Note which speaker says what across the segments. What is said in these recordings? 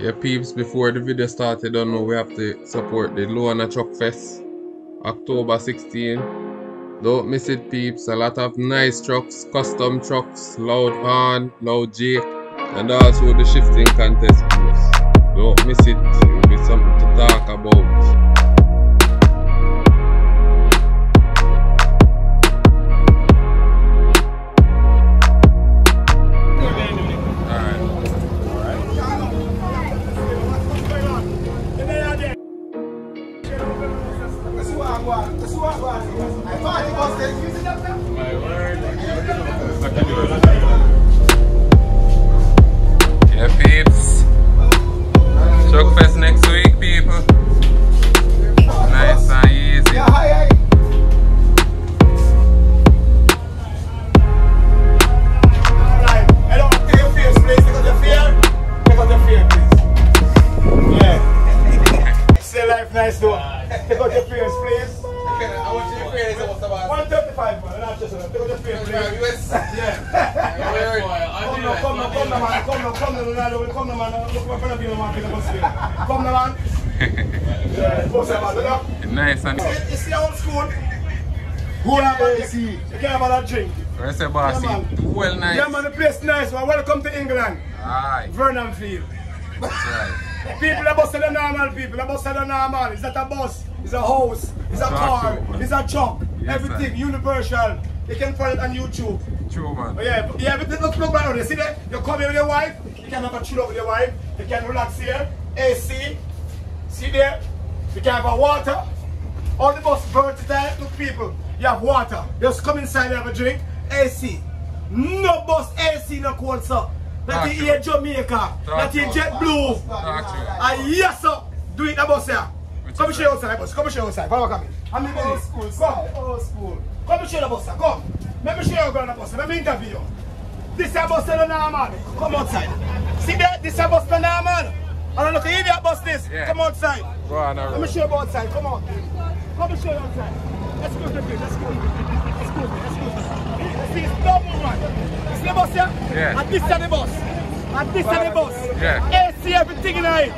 Speaker 1: Yeah, peeps, before the video started, don't know we have to support the Luana Truck Fest, October 16. Don't miss it, peeps. A lot of nice trucks, custom trucks, loud horn, loud Jake, and also the shifting contest, peeps. Don't miss it. It'll be something to talk about. Yeah, peeps. Truck Fest next week, people. Nice and easy.
Speaker 2: Hello, take your face, please. Take out your fear. Take out your fear, please. Yeah. Say life nice, though. Take out your fears, please. I want you to fear this about 135, man. Not just take out your fear, please. Yeah. Come now, man. Come now, man. Look my friend, man. Come now, man. Yeah.
Speaker 1: Nice and
Speaker 2: You see old school? Who have a AC? You can't have that drink.
Speaker 1: where's the boss? Well, nice.
Speaker 2: Yeah, man, the place nice, man. Welcome to England.
Speaker 1: Aye.
Speaker 2: Vernon Field.
Speaker 1: That's right.
Speaker 2: People are busting the normal people. They're busting the normal. It's not a bus. It's a house. It's a car. It's a truck.
Speaker 1: Yes,
Speaker 2: everything.
Speaker 1: sir.
Speaker 2: Universal. You can find it on YouTube.
Speaker 1: True, man.
Speaker 2: Oh, yeah, but look around. You see that? You come here with your wife. You can have a chill out with your wife. You can relax here. AC. See there? You can have a water. All the bus versatile. Look, people. You have water. Just come inside and have a drink. AC. No bus AC, no cold, sir. That is here Jamaica. That is JetBlue. Yes, sir. Do it, the bus here. Come show you outside, boss. Come show you outside. Follow me. I'm in old school. Come. Old school. Come show you the bus, sir. Come. Let me show you around the bus. Let me interview you. This is a bus to the normal. Come outside. See that? This is a bus to the normal. I don't look at idiot bus this. Yeah. Come outside.
Speaker 1: Go on,
Speaker 2: let me show you outside. Come on. Come show you outside. Let's go to the place. Let's go. Let's go. Let's go. See, it's double one. You see the bus here?
Speaker 1: Yeah.
Speaker 2: And this is the bus. And this is the bus.
Speaker 1: Yeah.
Speaker 2: AC, everything in it.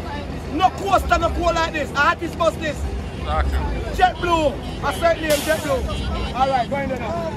Speaker 2: No coaster, no cool like this. I had this bus this. JetBlue. I certainly am JetBlue. Alright, go in there now.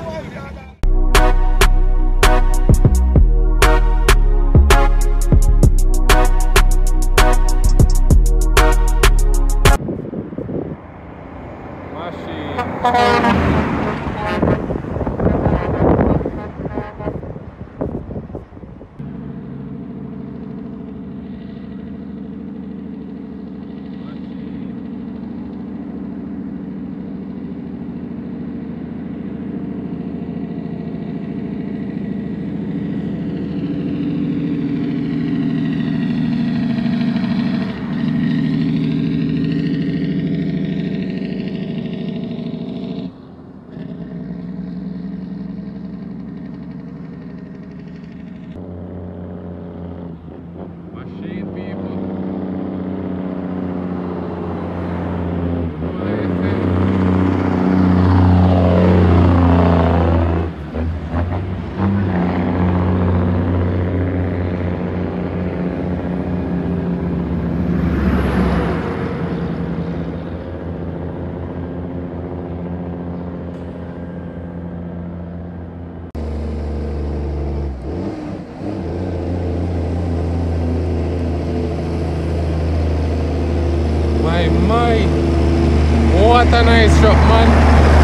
Speaker 1: What a nice truck, man.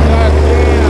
Speaker 1: God damn.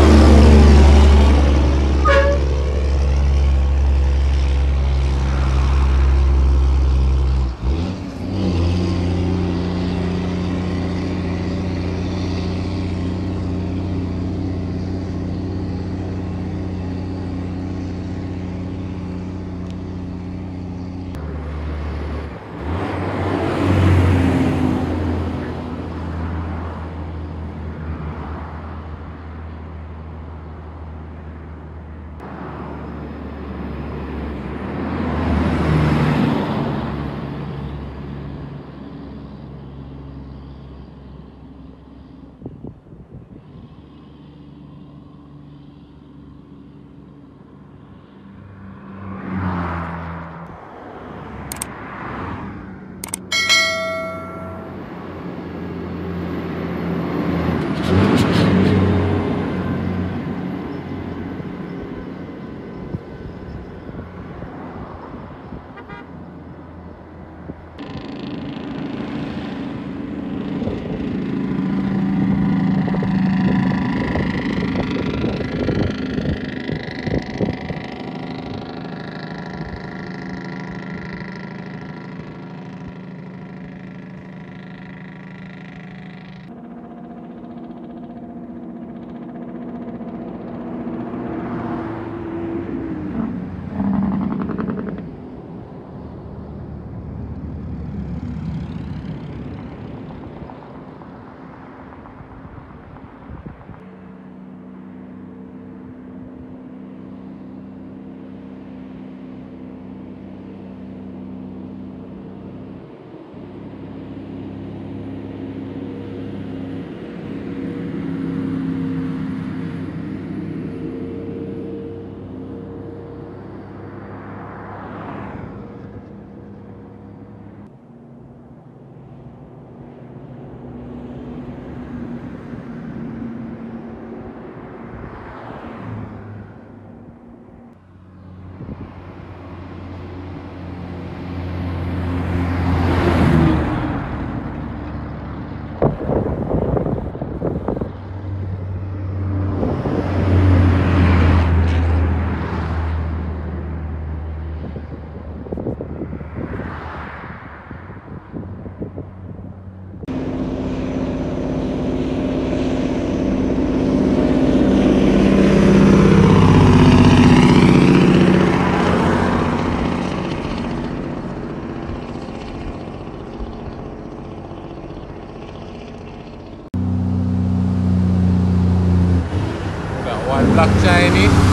Speaker 1: black shiny.